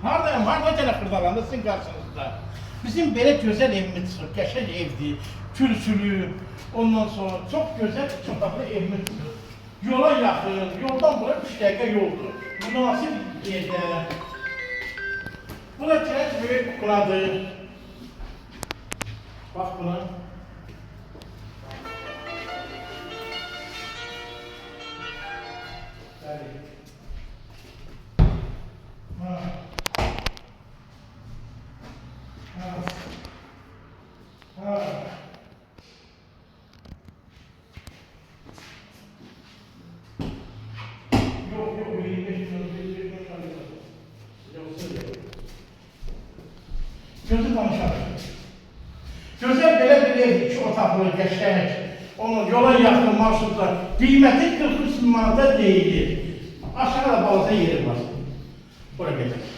Harda gene xırdalandı sizin karşınızda. Bizim böyle güzel evimiz çıkır, qəşəng evdir, kürsülü, ondan sonra çok güzel, çok tatlı evimiz çıkır. Yola yakın, yoldan buraya 3 dakika yoldur. Münasip yerde. Bu da kireç büyük kukladır. Bak buna. Gözü danışar. Gözəl belə bir ev, 2 otaqlı, qəşəng, onun yola yaxın marşrutlar, qiyməti 43 manata deyilir. Aşağıda balaca yeri var. Bura gedək.